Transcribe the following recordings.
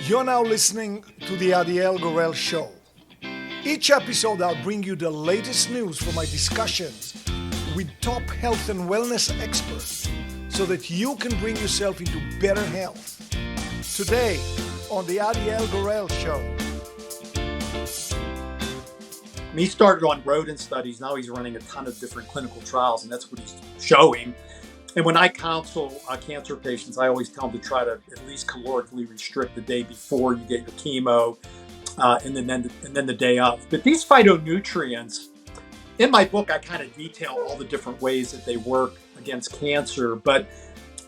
You're now listening to the Adiel Gorel Show. Each episode, I'll bring you the latest news from my discussions with top health and wellness experts so that you can bring yourself into better health. Today, on the Adiel Gorel Show. He started on rodent studies. Now he's running a ton of different clinical trials, and that's what he's showing. And when I counsel cancer patients, I always tell them to try to at least calorically restrict the day before you get your chemo, and then the day of. But these phytonutrients, in my book, I kind of detail all the different ways that they work against cancer. But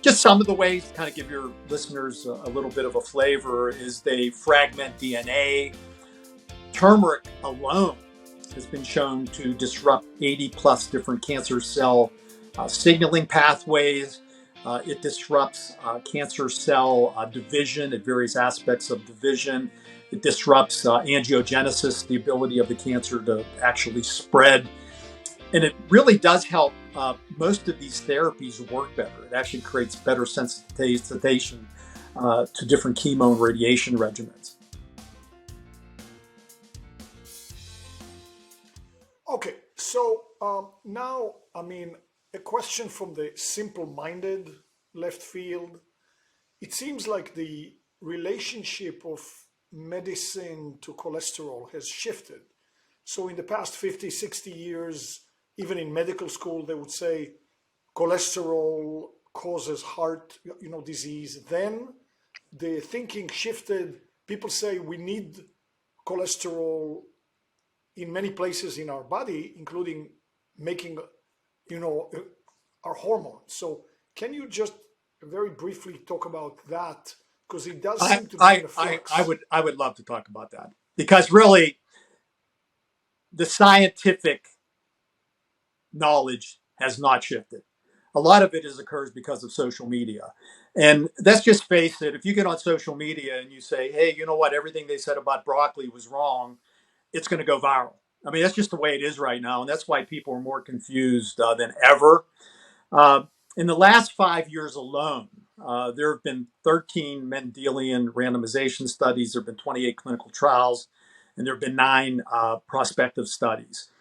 just some of the ways to kind of give your listeners a little bit of a flavor is they fragment DNA. Turmeric alone has been shown to disrupt 80 plus different cancer cell signaling pathways. It disrupts cancer cell division at various aspects of division. It disrupts angiogenesis, the ability of the cancer to actually spread. And it really does help most of these therapies work better. It actually creates better sensitization to different chemo and radiation regimens. Okay, so now, a question from the simple-minded left field. It seems like the relationship of medicine to cholesterol has shifted. So in the past 50, 60 years, even in medical school, they would say cholesterol causes heart, disease. Then the thinking shifted. People say we need cholesterol in many places in our body, including making, our hormones. So can you just very briefly talk about that? Because it does seem to be in a flux. I would love to talk about that, because really the scientific knowledge has not shifted. A lot of it occurs because of social media. And let's just face it, if you get on social media and you say, hey, you know what, everything they said about broccoli was wrong, it's going to go viral. I mean, that's just the way it is right now. And that's why people are more confused than ever. In the last 5 years alone, there have been 13 Mendelian randomization studies. There have been 28 clinical trials, and there have been 9 prospective studies.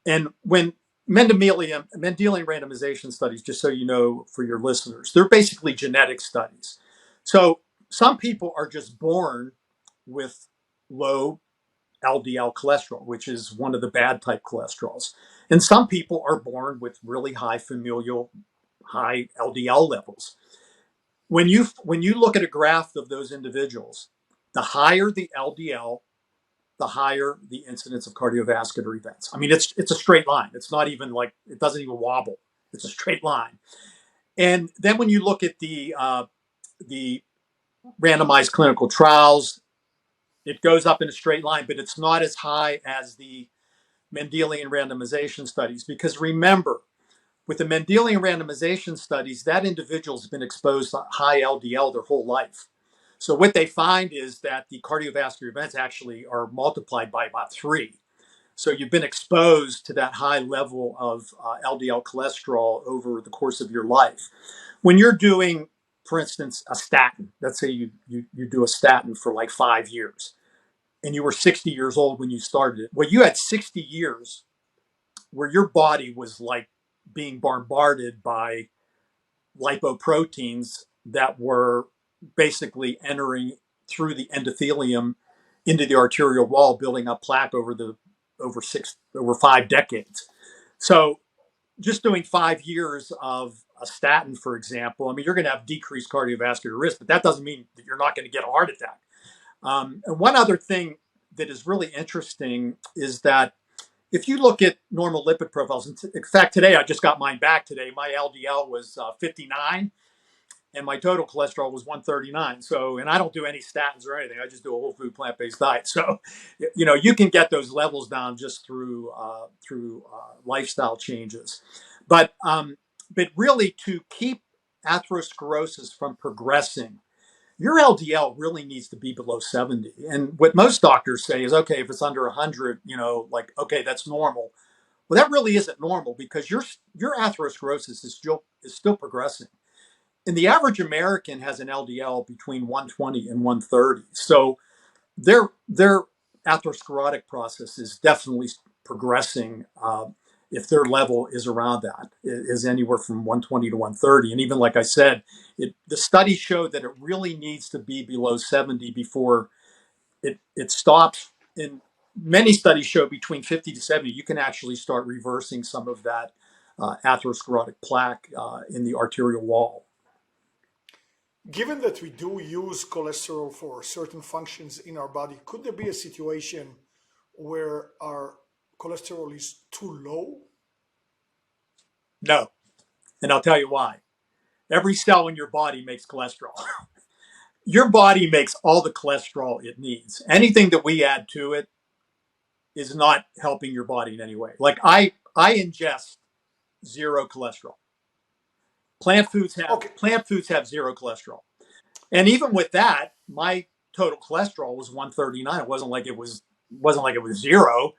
And when Mendelian randomization studies, just so you know for your listeners, they're basically genetic studies. So some people are just born with low LDL cholesterol, which is one of the bad type cholesterols. And some people are born with really high familial, high LDL levels. When you look at a graph of those individuals, the higher the LDL, the higher the incidence of cardiovascular events. I mean, it's a straight line. It's not even like, it doesn't even wobble. It's a straight line. And then when you look at the randomized clinical trials, it goes up in a straight line, but it's not as high as the Mendelian randomization studies. Because remember, with the Mendelian randomization studies, that individual's been exposed to high LDL their whole life. So what they find is that the cardiovascular events actually are multiplied by about 3. So you've been exposed to that high level of LDL cholesterol over the course of your life. When you're doing, for instance, a statin, let's say you do a statin for like 5 years, and you were 60 years old when you started it. Well, you had 60 years where your body was like being bombarded by lipoproteins that were basically entering through the endothelium into the arterial wall, building up plaque over 5 decades. So just doing 5 years of a statin, for example, I mean, you're going to have decreased cardiovascular risk, but that doesn't mean that you're not going to get a heart attack. And one other thing that is really interesting is that if you look at normal lipid profiles, in fact, today I just got mine back today. My LDL was 59 and my total cholesterol was 139. So, and I don't do any statins or anything. I just do a whole food plant-based diet. So, you can get those levels down just through lifestyle changes. But really, to keep atherosclerosis from progressing, your LDL really needs to be below 70. And what most doctors say is, okay, if it's under 100, okay, that's normal. Well, that really isn't normal, because your atherosclerosis is still progressing. and the average American has an LDL between 120 and 130. So their atherosclerotic process is definitely progressing. If their level is around that, is anywhere from 120 to 130. And even like I said, the study showed that it really needs to be below 70 before it stops. And many studies show between 50 to 70, you can actually start reversing some of that atherosclerotic plaque in the arterial wall. Given that we do use cholesterol for certain functions in our body, could there be a situation where our cholesterol is too low? No. And I'll tell you why. Every cell in your body makes cholesterol. Your body makes all the cholesterol it needs. Anything that we add to it is not helping your body in any way. Like I ingest zero cholesterol. Okay, Plant foods have zero cholesterol. And even with that, my total cholesterol was 139. It wasn't like it was zero.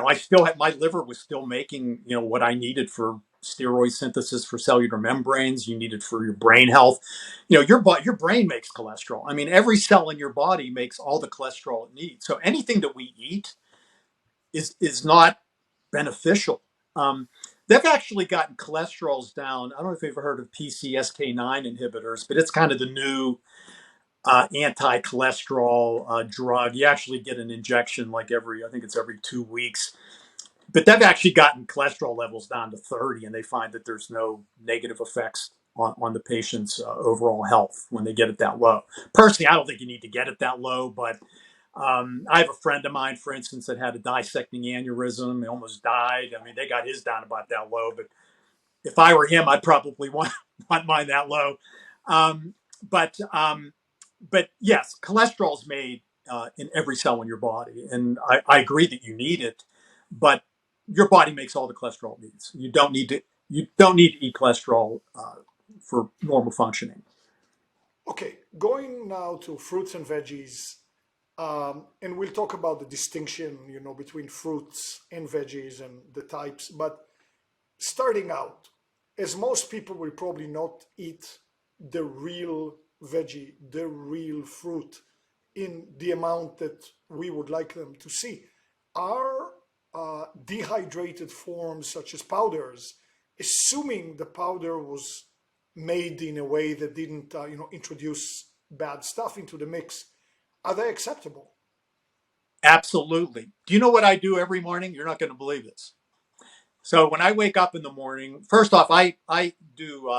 I still had, my liver was still making, what I needed for steroid synthesis for cellular membranes. You need it for your brain health. Your brain makes cholesterol. I mean, every cell in your body makes all the cholesterol it needs. So anything that we eat is not beneficial. They've actually gotten cholesterols down. I don't know if you've ever heard of PCSK9 inhibitors, but it's kind of the new anti-cholesterol drug. You actually get an injection like I think it's every 2 weeks. But they've actually gotten cholesterol levels down to 30, and they find that there's no negative effects on the patient's overall health when they get it that low. Personally, I don't think you need to get it that low, but I have a friend of mine, for instance, that had a dissecting aneurysm. He almost died. I mean, they got his down about that low, but if I were him, I'd probably want mine that low. Um, but but yes, cholesterol is made in every cell in your body, and I agree that you need it, but your body makes all the cholesterol it needs. You don't need to eat cholesterol for normal functioning. okay. Going now to fruits and veggies, and we'll talk about the distinction, between fruits and veggies and the types. But starting out, as most people will probably not eat the real veggie, the real fruit in the amount that we would like them to see. Are dehydrated forms such as powders, assuming the powder was made in a way that didn't, introduce bad stuff into the mix, are they acceptable? Absolutely. Do you know what I do every morning? You're not going to believe this. So when I wake up in the morning, first off, I do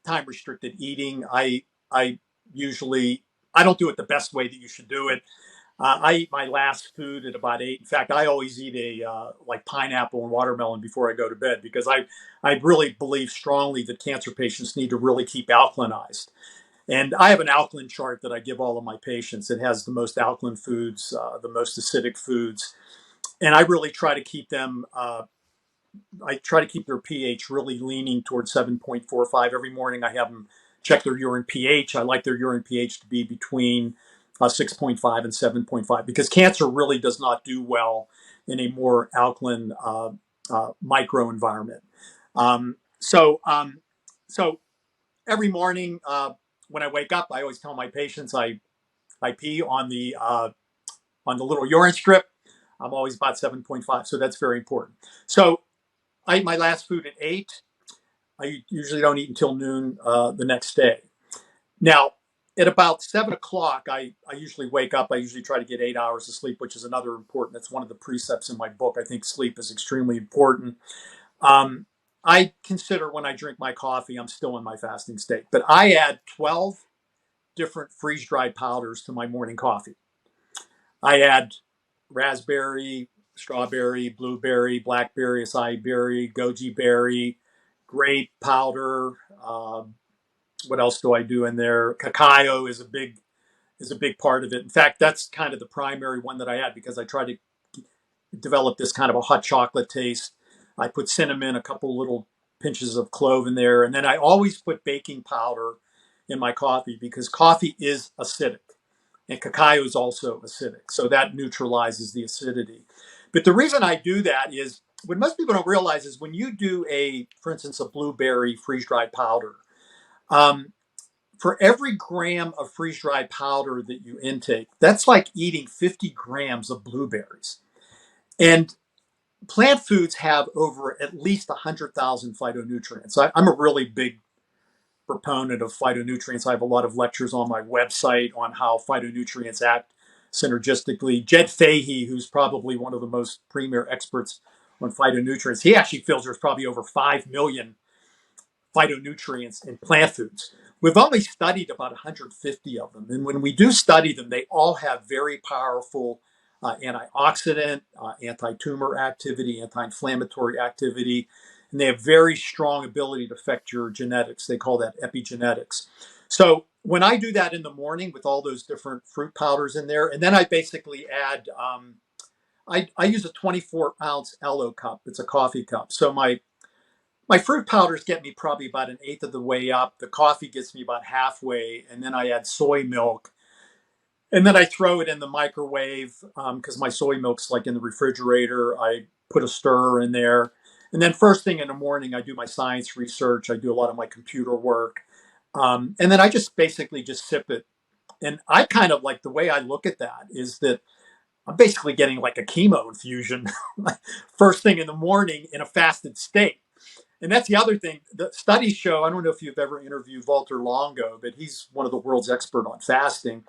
time restricted eating. I usually I don't do it the best way that you should do it. I eat my last food at about 8. In fact, I always eat a like pineapple and watermelon before I go to bed because I really believe strongly that cancer patients need to really keep alkalinized. And I have an alkaline chart that I give all of my patients. It has the most alkaline foods, the most acidic foods, and I really try to keep them. I try to keep their pH really leaning towards 7.45 every morning. I have them check their urine pH. I like their urine pH to be between 6.5 and 7.5 because cancer really does not do well in a more alkaline microenvironment. Um, so, um, so every morning when I wake up, I always tell my patients I pee on the little urine strip. I'm always about 7.5, so that's very important. So I eat my last food at 8. I usually don't eat until noon the next day. Now, at about 7 o'clock, I usually wake up. I usually try to get 8 hours of sleep, which is another important. That's one of the precepts in my book. I think sleep is extremely important. Um, I consider when I drink my coffee, I'm still in my fasting state, but I add 12 different freeze dried powders to my morning coffee. I add raspberry, strawberry, blueberry, blackberry, acai berry, goji berry, grape powder. What else do I do in there? Cacao is a big part of it. In fact, that's kind of the primary one that I add because I try to develop this kind of a hot chocolate taste. I put cinnamon, a couple little pinches of clove in there, and then I always put baking powder in my coffee because coffee is acidic and cacao is also acidic. So that neutralizes the acidity. But the reason I do that is what most people don't realize is when you do for instance, a blueberry freeze dried powder, Um, for every gram of freeze-dried powder that you intake, that's like eating 50 grams of blueberries. And plant foods have over at least 100,000 phytonutrients. I'm a really big proponent of phytonutrients. I have a lot of lectures on my website on how phytonutrients act synergistically. Jed Fahey, who's probably one of the most premier experts on phytonutrients, he actually feels there's probably over 5 million phytonutrients in plant foods. We've only studied about 150 of them. And when we do study them, they all have very powerful antioxidant, anti-tumor activity, anti-inflammatory activity, and they have very strong ability to affect your genetics. They call that epigenetics. So when I do that in the morning with all those different fruit powders in there, and then I basically add, I use a 24-ounce Elo cup. It's a coffee cup. So my fruit powders get me probably about an eighth of the way up. The coffee gets me about halfway, and then I add soy milk, and then I throw it in the microwave because my soy milk's like in the refrigerator. I put a stirrer in there, and then first thing in the morning, I do my science research. I do a lot of my computer work, and then I just basically just sip it. And I kind of like the way I look at that is that I'm basically getting like a chemo infusion first thing in the morning in a fasted state. And that's the other thing. The studies show, I don't know if you've ever interviewed Walter Longo, but he's one of the world's expert on fasting.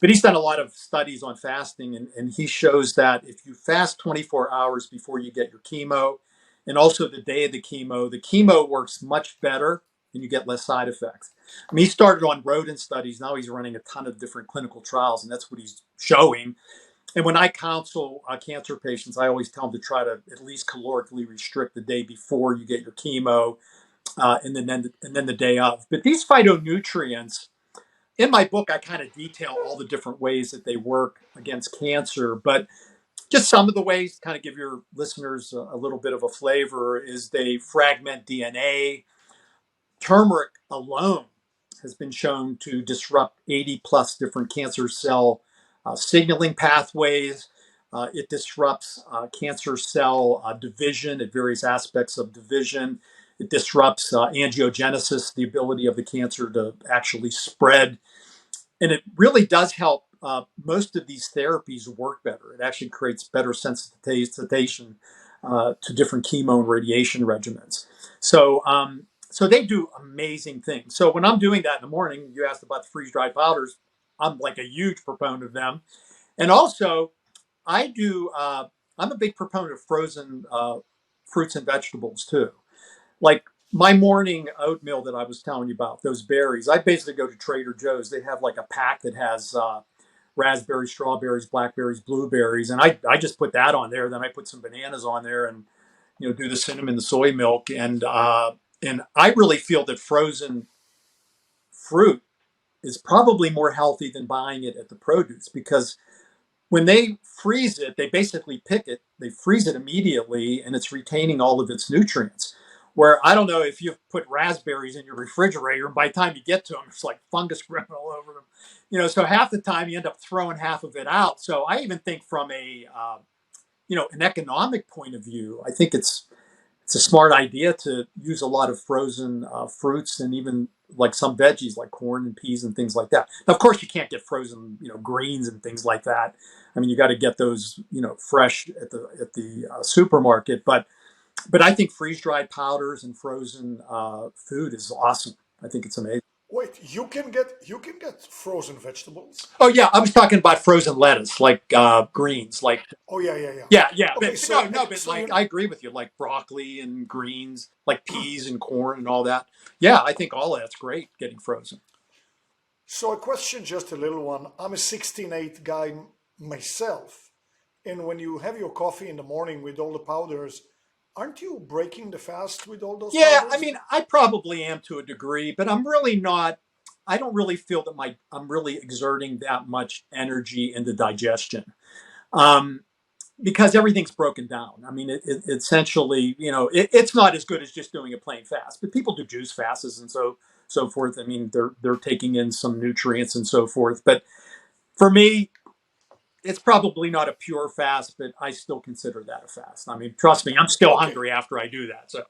But he's done a lot of studies on fasting, and he shows that if you fast 24 hours before you get your chemo, and also the day of the chemo works much better and you get less side effects. I mean, he started on rodent studies. Now he's running a ton of different clinical trials, and that's what he's showing. And when I counsel cancer patients, I always tell them to try to at least calorically restrict the day before you get your chemo, and then the day of. But these phytonutrients, in my book, I kind of detail all the different ways that they work against cancer. But just some of the ways, to kind of give your listeners a little bit of a flavor, is they fragment DNA. Turmeric alone has been shown to disrupt 80 plus different cancer cell signaling pathways. It disrupts cancer cell division at various aspects of division. It disrupts angiogenesis, the ability of the cancer to actually spread. And it really does help most of these therapies work better. It actually creates better sensitization to different chemo and radiation regimens. So they do amazing things. So when I'm doing that in the morning, you asked about the freeze-dried powders. I'm like a huge proponent of them. And also, I do. I'm a big proponent of frozen fruits and vegetables too. Like my morning oatmeal that I was telling you about, those berries. I basically go to Trader Joe's. They have like a pack that has raspberries, strawberries, blackberries, blueberries, and I just put that on there. Then I put some bananas on there, and do the cinnamon, the soy milk, and I really feel that frozen fruit is probably more healthy than buying it at the produce because when they freeze it, they basically pick it, they freeze it immediately, and it's retaining all of its nutrients. Where I don't know if you've put raspberries in your refrigerator, and by the time you get to them, it's like fungus growing all over them. So half the time you end up throwing half of it out. So I even think from an economic point of view, I think it's a smart idea to use a lot of frozen fruits and even like some veggies like corn and peas and things like that. Now, of course, you can't get frozen, greens and things like that. I mean, you got to get those, fresh at the supermarket. But I think freeze dried powders and frozen food is awesome. I think it's amazing. Wait, you can get frozen vegetables? Oh yeah, I was talking about frozen lettuce, like greens, like Oh yeah, yeah, yeah. yeah. Okay, But no, so no, but so like I agree with you, like broccoli and greens, like peas and corn and all that. Yeah, I think all of that's great getting frozen. so a question, just a little one. I'm a 16/8 guy myself, and when you have your coffee in the morning with all the powders, aren't you breaking the fast with all those Yeah, I powders? mean, I probably am to a degree, but I'm really not. I don't really feel that I'm really exerting that much energy into digestion. Um, because everything's broken down. I mean, it essentially, it's not as good as just doing a plain fast. But people do juice fasts and so forth. I mean, they're taking in some nutrients and so forth. But for me, it's probably not a pure fast, but I still consider that a fast. I mean, trust me, I'm still Okay, hungry after I do that. So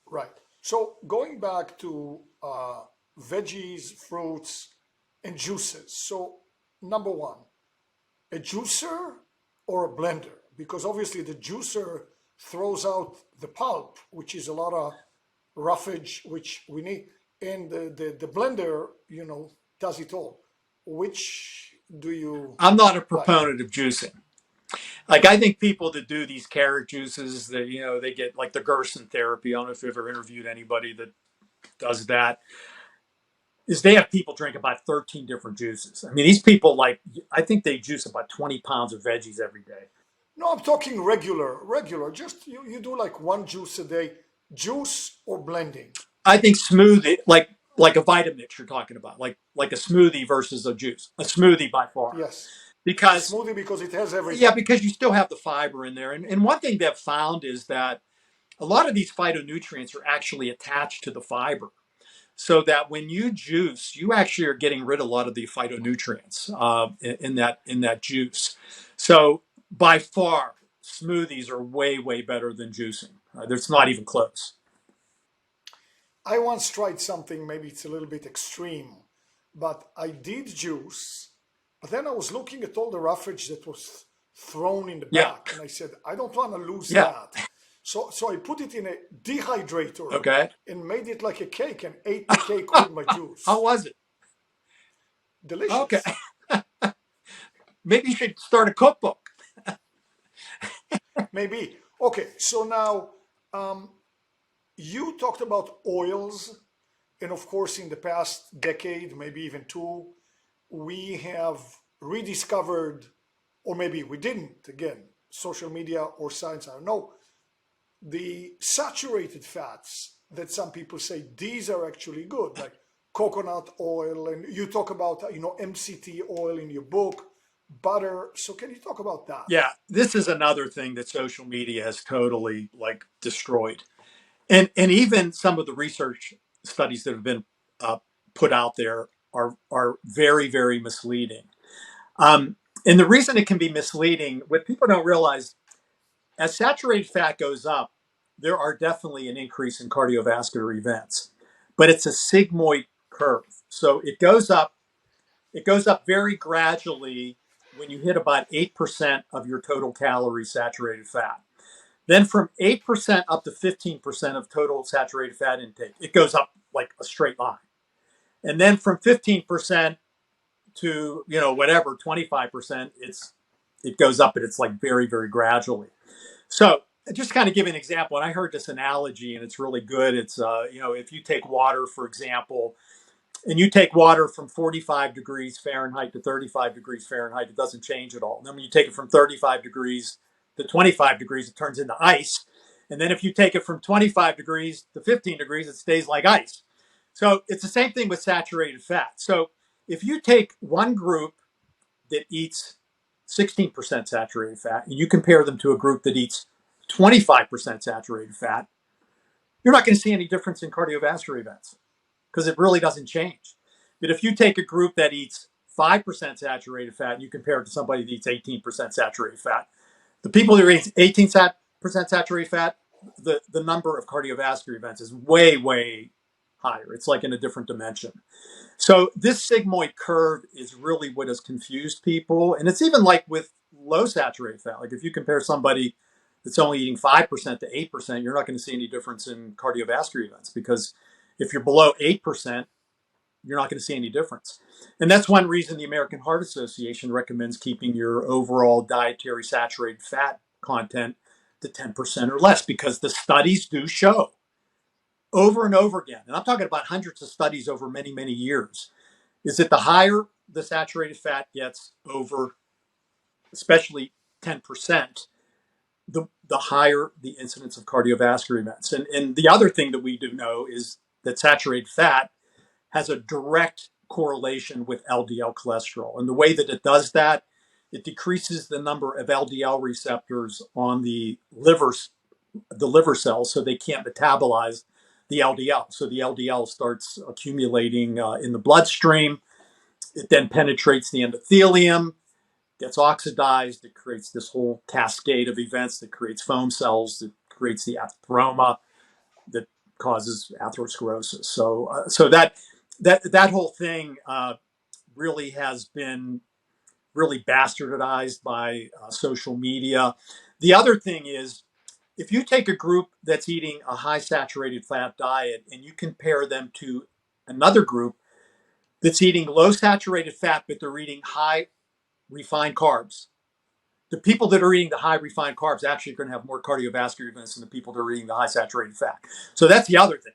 right. So going back to veggies, fruits, and juices. So, number one, a juicer or a blender? Because obviously the juicer throws out the pulp, which is a lot of roughage, which we need, and the blender, does it all. Which do you I'm not a like? proponent of juicing. Like I think people that do these carrot juices, that they get like the Gerson therapy. I don't know if you've ever interviewed anybody that does that. Is they have people drink about 13 different juices. I mean, these people I think they juice about 20 pounds of veggies every day. No, I'm talking regular. Just you do like one juice a day, juice or blending. I think smoothie, like a Vitamix you're talking about, like a smoothie versus a juice, a smoothie by far, Yes, a because smoothie because it has yeah, everything. because you still have the fiber in there. And one thing they've found is that a lot of these phytonutrients are actually attached to the fiber. So that when you juice, you actually are getting rid of a lot of the phytonutrients in that juice. So by far, smoothies are way better than juicing. It's not even close. I once tried something, maybe it's a little bit extreme, but I did juice, but then I was looking at all the roughage that was thrown in the Yeah, back, and I said, I don't want to lose yeah. that. So I put it in a dehydrator Okay. and made it like a cake and ate the cake with my How juice. was it? Okay. Delicious. Maybe you should start a cookbook. Maybe. Okay, so now um, you talked about oils, and of course, in the past decade, maybe even two, we have rediscovered, or maybe we didn't, again, social media or science, I don't know, the saturated fats that some people say these are actually good, like coconut oil, and you talk about, MCT oil in your book, butter. So can you talk about that? Yeah, this is another thing that social media has totally destroyed. And even some of the research studies that have been uh, put out there are very misleading. And the reason it can be misleading, what people don't realize, as saturated fat goes up, there are definitely an increase in cardiovascular events, but it's a sigmoid curve. So it goes up very gradually when you hit about 8% of your total calorie saturated fat. Then from 8% up to 15% of total saturated fat intake, it goes up like a straight line. And then from 15% to, whatever, 25%, it goes up, but it's like very gradually. So just kind of give an example. And I heard this analogy and it's really good. It's, if you take water, for example, and you take water from 45 degrees Fahrenheit to 35 degrees Fahrenheit, it doesn't change at all. And then when you take it from 35 degrees to 25 degrees, it turns into ice. And then if you take it from 25 degrees to 15 degrees, it stays like ice. So it's the same thing with saturated fat. So if you take one group that eats 16% saturated fat and you compare them to a group that eats 25% saturated fat, you're not going to see any difference in cardiovascular events because it really doesn't change. But if you take a group that eats 5% saturated fat and you compare it to somebody that eats 18% saturated fat, the people who eat 18% saturated fat, the number of cardiovascular events is way higher. It's like in a different dimension. So this sigmoid curve is really what has confused people. And it's even like with low saturated fat. Like if you compare somebody that's only eating 5% to 8%, you're not going to see any difference in cardiovascular events because if you're below 8%, you're not going to see any difference. And that's one reason the American Heart Association recommends keeping your overall dietary saturated fat content to 10% or less because the studies do show over and over again, and I'm talking about hundreds of studies over many years, is that the higher the saturated fat gets over, especially 10%, the higher the incidence of cardiovascular events. And the other thing that we do know is that saturated fat has a direct correlation with LDL cholesterol. And the way that it does that, it decreases the number of LDL receptors on the liver cells, so they can't metabolize the LDL. So the LDL starts accumulating in the bloodstream. It then penetrates the endothelium, gets oxidized. It creates this whole cascade of events that creates foam cells, that creates the atheroma that causes atherosclerosis. So that that whole thing really has been really bastardized by social media. The other thing is, if you take a group that's eating a high saturated fat diet and you compare them to another group that's eating low saturated fat, but they're eating high refined carbs, the people that are eating the high refined carbs actually are going to have more cardiovascular events than the people that are eating the high saturated fat. So that's the other thing.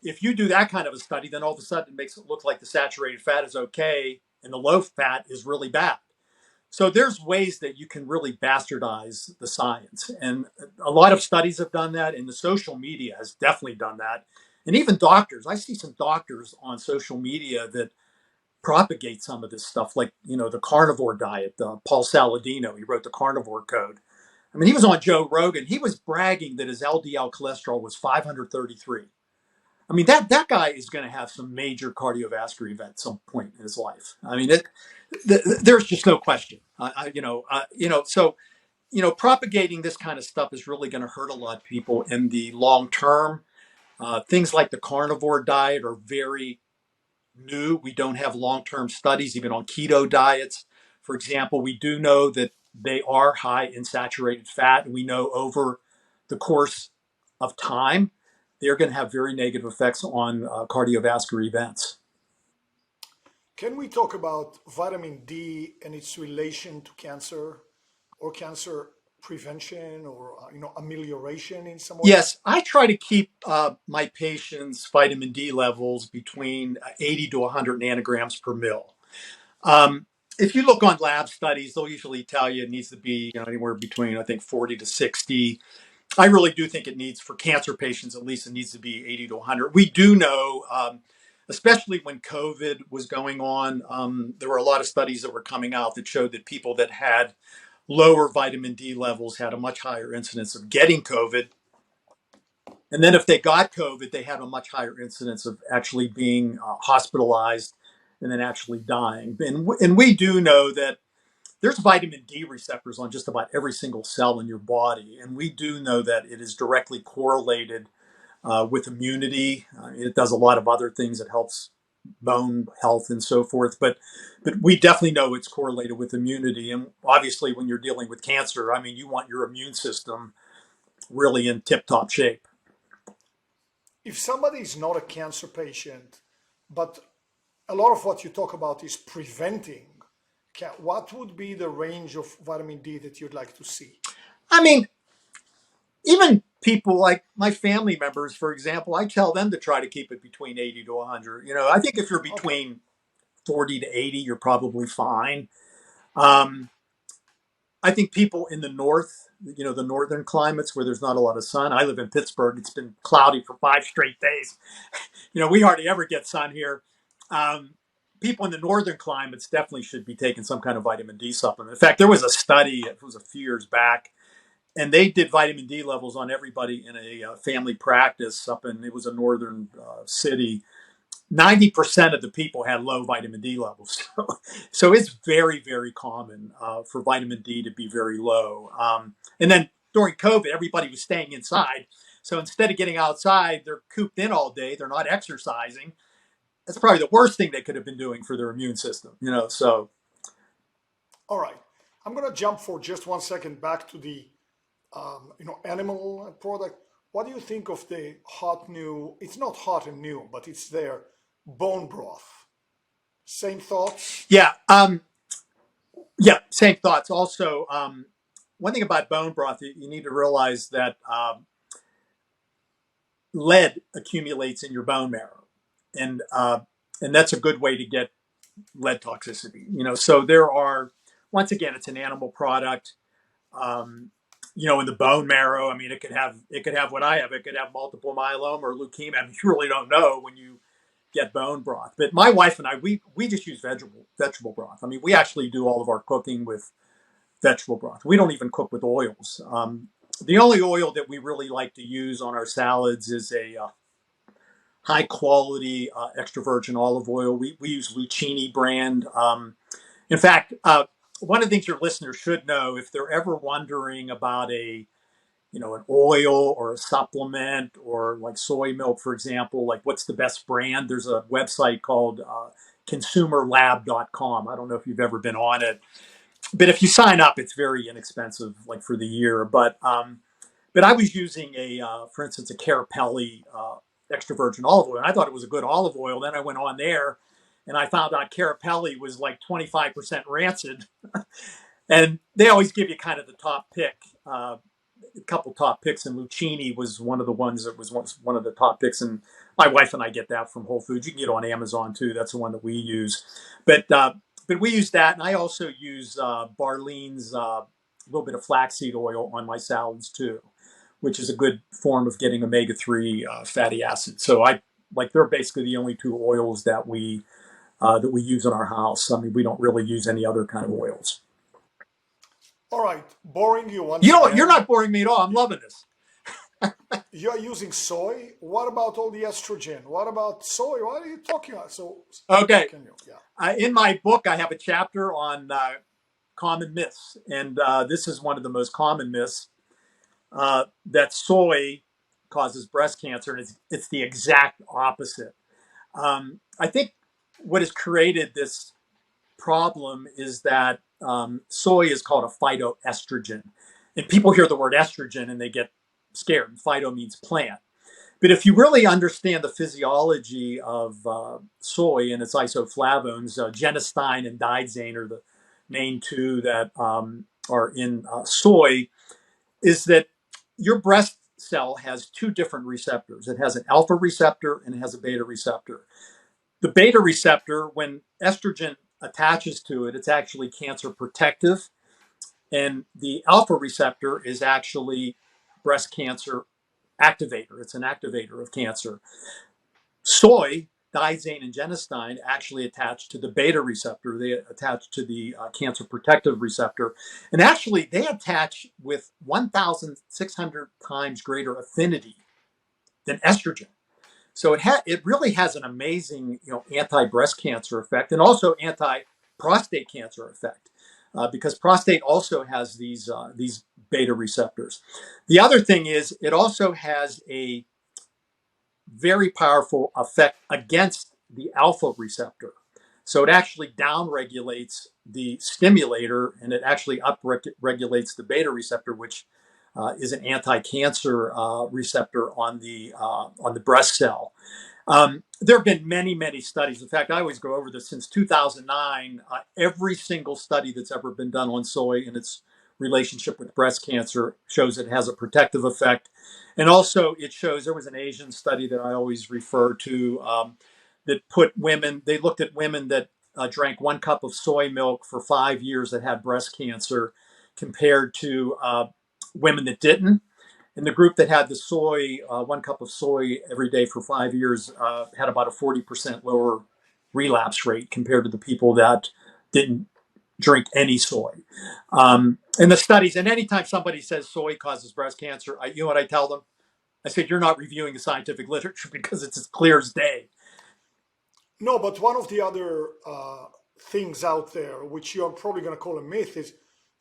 If you do that kind of a study, then all of a sudden it makes it look like the saturated fat is okay and the low fat is really bad. So there's ways that you can really bastardize the science. And a lot of studies have done that, and the social media has definitely done that. And even doctors, I see some doctors on social media that propagate some of this stuff, like, the carnivore diet. Paul Saladino, he wrote the Carnivore Code. I mean, he was on Joe Rogan. He was bragging that his LDL cholesterol was 533. I mean, that guy is going to have some major cardiovascular event at some point in his life. I mean, there's just no question. So propagating this kind of stuff is really going to hurt a lot of people in the long term. Things like the carnivore diet are very new. We don't have long term studies, even on keto diets. For example, we do know that they are high in saturated fat, and we know over the course of time, they're going to have very negative effects on cardiovascular events. Can we talk about vitamin D and its relation to cancer or cancer prevention or amelioration in some way? Yes, I try to keep my patients' vitamin D levels between 80 to 100 nanograms per mil. Um, if you look on lab studies, they'll usually tell you it needs to be anywhere between, I think, 40 to 60. I really do think it needs, for cancer patients at least, it needs to be 80 to 100. We do know, especially when COVID was going on, there were a lot of studies that were coming out that showed that people that had lower vitamin D levels had a much higher incidence of getting COVID. And then if they got COVID, they had a much higher incidence of actually being hospitalized and then actually dying. And we do know that there's vitamin D receptors on just about every single cell in your body. And we do know that it is directly correlated with immunity. It does a lot of other things. It helps bone health and so forth. But we definitely know it's correlated with immunity. And obviously, when you're dealing with cancer, I mean, you want your immune system really in tip-top shape. If somebody is not a cancer patient, but a lot of what you talk about is preventing, what would be the range of vitamin D that you'd like to see? I mean, even people like my family members, for example, I tell them to try to keep it between 80 to 100. I think if you're Okay. between 40 to 80, you're probably fine. Um, I think people in the north, the northern climates where there's not a lot of sun. I live in Pittsburgh. It's been cloudy for 5 straight days. We hardly ever get sun here. Um, People in the northern climates definitely should be taking some kind of vitamin D supplement. In fact, there was a study, it was a few years back, and they did vitamin D levels on everybody in a family practice up in, it was a northern city. 90% of the people had low vitamin D levels. So it's very, very common for vitamin D to be very low. And then during COVID, everybody was staying inside. So instead of getting outside, they're cooped in all day. They're not exercising. That's probably the worst thing they could have been doing for their immune system. So All right. I'm going to jump for just 1 second back to the animal product. What do you think of the hot new? It's not hot and new, but it's their bone broth. Same thoughts? yeah, yeah, same thoughts. Also, one thing about bone broth, you need to realize that lead accumulates in your bone marrow, and that's a good way to get lead toxicity. So there are, once again, it's an animal product. Um, in the bone marrow, I mean, it could have what I have. It could have multiple myeloma or leukemia. I mean, you really don't know when you get bone broth. But my wife and I, we just use vegetable broth. I mean, we actually do all of our cooking with vegetable broth. We don't even cook with oils. The only oil that we really like to use on our salads is a high quality extra virgin olive oil. We use Lucchini brand. In fact, one of the things your listeners should know, if they're ever wondering about a an oil or a supplement or like soy milk, for example, like what's the best brand? There's a website called consumerlab.com. I don't know if you've ever been on it, but if you sign up, it's very inexpensive, like for the year. But I was using for instance, a Carapelli extra virgin olive oil. And I thought it was a good olive oil. Then I went on there and I found out Carapelli was like 25% rancid. And they always give you kind of the top pick, a couple top picks, and Lucchini was one of the ones that was one of the top picks. And my wife and I get that from Whole Foods. You can get it on Amazon too. That's the one that we use. But we use that, and I also use Barlean's a little bit of flaxseed oil on my salads too, which is a good form of getting omega-3 fatty acids. So they're basically the only two oils that we use in our house. I mean, we don't really use any other kind of oils. All right, boring you once You know, again. you're not boring me at all. I'm loving this. You're using soy. What about all the estrogen? What about soy? What are you talking about? So, Okay. can you? Yeah. In my book, I have a chapter on common myths, and this is one of the most common myths, that soy causes breast cancer, and it's the exact opposite. I think what has created this problem is that soy is called a phytoestrogen, and people hear the word estrogen and they get scared. Phyto means plant. But if you really understand the physiology of soy and its isoflavones, genistein and diazane are the main two that are in soy, is that your breast cell has two different receptors. It has an alpha receptor and it has a beta receptor. The beta receptor, when estrogen attaches to it, it's actually cancer protective. And the alpha receptor is actually breast cancer activator. It's an activator of cancer. Soy, diazane, and genistein actually attach to the beta receptor. They attach to the cancer protective receptor. And actually, they attach with 1,600 times greater affinity than estrogen. So it really has an amazing anti-breast cancer effect and also anti-prostate cancer effect, because prostate also has these beta receptors. The other thing is it also has a very powerful effect against the alpha receptor. So it actually downregulates the stimulator and it actually upregulates the beta receptor, which is an anti-cancer receptor on the breast cell. There have been many, many studies. In fact, I always go over this since 2009. Every single study that's ever been done on soy and its relationship with breast cancer shows it has a protective effect. And also, it shows there was an Asian study that I always refer to that they looked at women that drank 1 cup of soy milk for 5 years that had breast cancer compared to women that didn't. And the group that had the soy, 1 cup of soy every day for 5 years, had about a 40% lower relapse rate compared to the people that didn't drink any soy. And the studies, and anytime somebody says soy causes breast cancer, you know what I tell them? I said, you're not reviewing the scientific literature because it's as clear as day. No, but one of the other things out there, which you're probably going to call a myth, is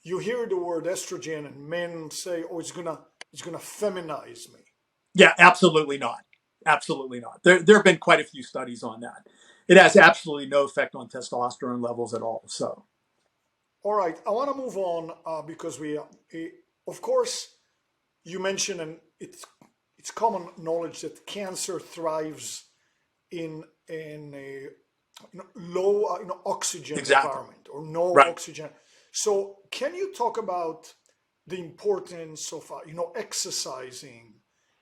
you hear the word estrogen and men say, "Oh, it's gonna feminize me." Yeah, absolutely not. Absolutely not. There have been quite a few studies on that. It has absolutely no effect on testosterone levels at all. So, all right, I want to move on because of course, you mentioned, and it's common knowledge that cancer thrives in a low oxygen exactly. environment or no Right. oxygen. So, can you talk about the importance of exercising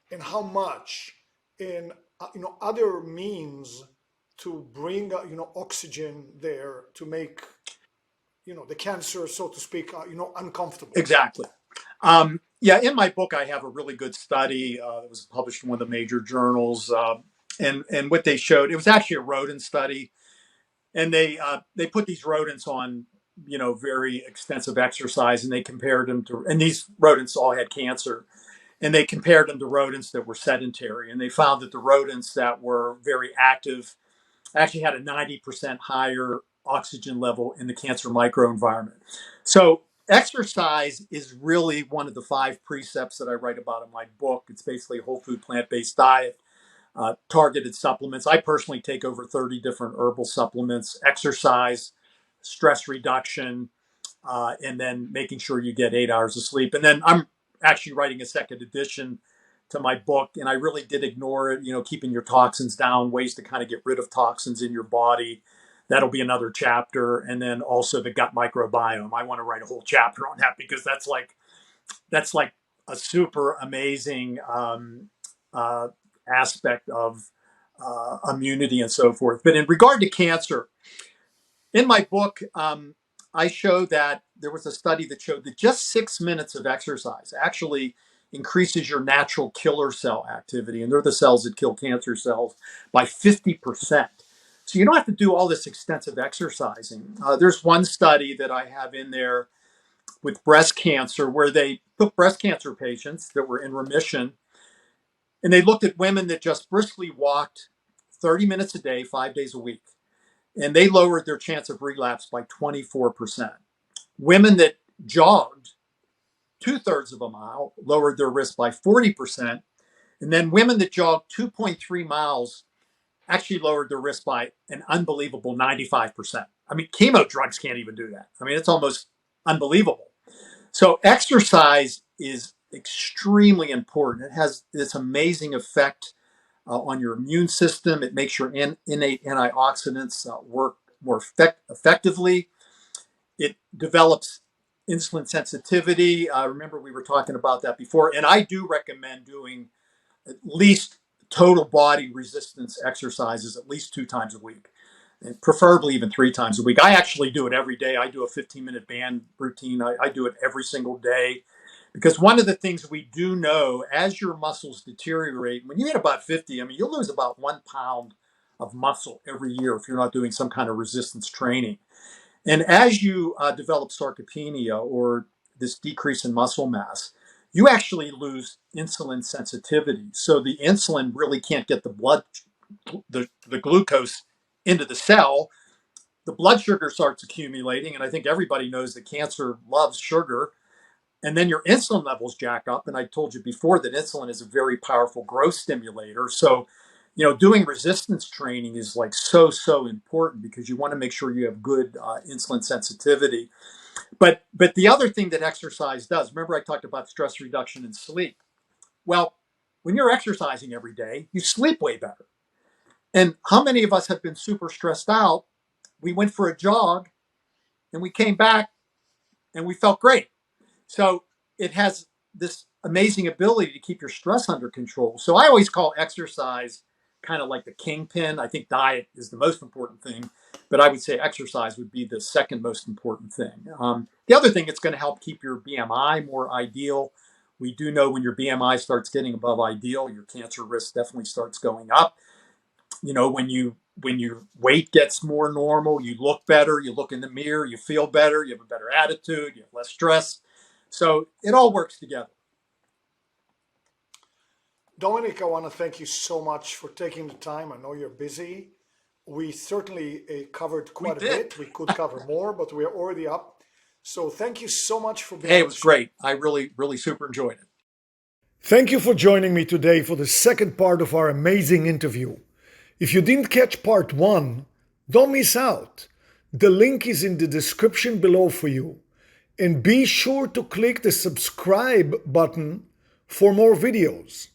and how much and other means to bring oxygen there to make the cancer, so to speak, uncomfortable? Exactly. Yeah, in my book, I have a really good study that was published in one of the major journals, and what they showed, it was actually a rodent study, and they put these rodents on very extensive exercise, and they compared them to, and these rodents all had cancer, and they compared them to rodents that were sedentary, and they found that the rodents that were very active actually had a 90% higher oxygen level in the cancer microenvironment. So exercise is really one of the 5 precepts that I write about in my book. It's basically a whole food, plant-based diet, targeted supplements. I personally take over 30 different herbal supplements, exercise, stress reduction, and then making sure you get 8 hours of sleep. And then I'm actually writing a second edition to my book, and I really did ignore it, keeping your toxins down, ways to kind of get rid of toxins in your body. That'll be another chapter. And then also the gut microbiome. I want to write a whole chapter on that because that's like a super amazing aspect of immunity and so forth. But in regard to cancer, in my book, I show that there was a study that showed that just 6 minutes of exercise actually increases your natural killer cell activity, and they're the cells that kill cancer cells, by 50%. So you don't have to do all this extensive exercising. There's one study that I have in there with breast cancer where they took breast cancer patients that were in remission, and they looked at women that just briskly walked 30 minutes a day, 5 days a week, and they lowered their chance of relapse by 24%. Women that jogged 2/3 of a mile lowered their risk by 40%. And then women that jogged 2.3 miles actually lowered their risk by an unbelievable 95%. I mean, chemo drugs can't even do that. I mean, it's almost unbelievable. So exercise is extremely important. It has this amazing effect on your immune system. It makes your innate antioxidants work more effectively. It develops insulin sensitivity. Remember, we were talking about that before. And I do recommend doing at least total body resistance exercises at least 2 times a week, and preferably even 3 times a week. I actually do it every day. I do a 15-minute band routine. I do it every single day. Because one of the things we do know, as your muscles deteriorate, when you hit about 50, I mean, you'll lose about 1 pound of muscle every year if you're not doing some kind of resistance training. And as you develop sarcopenia, or this decrease in muscle mass, you actually lose insulin sensitivity. So the insulin really can't get the glucose into the cell. The blood sugar starts accumulating, and I think everybody knows that cancer loves sugar. And then your insulin levels jack up. And I told you before that insulin is a very powerful growth stimulator. So, doing resistance training is like so important because you want to make sure you have good insulin sensitivity. But the other thing that exercise does, remember I talked about stress reduction and sleep. Well, when you're exercising every day, you sleep way better. And how many of us have been super stressed out? We went for a jog and we came back and we felt great. So it has this amazing ability to keep your stress under control. So I always call exercise kind of like the kingpin. I think diet is the most important thing, but I would say exercise would be the second most important thing. The other thing, it's going to help keep your BMI more ideal. We do know when your BMI starts getting above ideal, your cancer risk definitely starts going up. When your weight gets more normal, you look better, you look in the mirror, you feel better, you have a better attitude, you have less stress. So it all works together. Dominic, I want to thank you so much for taking the time. I know you're busy. We certainly covered quite a bit. We could cover more, but we're already up. So thank you so much for being Hey, it was great. I really super enjoyed it. Thank you for joining me today for the second part of our amazing interview. If you didn't catch part 1, don't miss out. The link is in the description below for you. And be sure to click the subscribe button for more videos.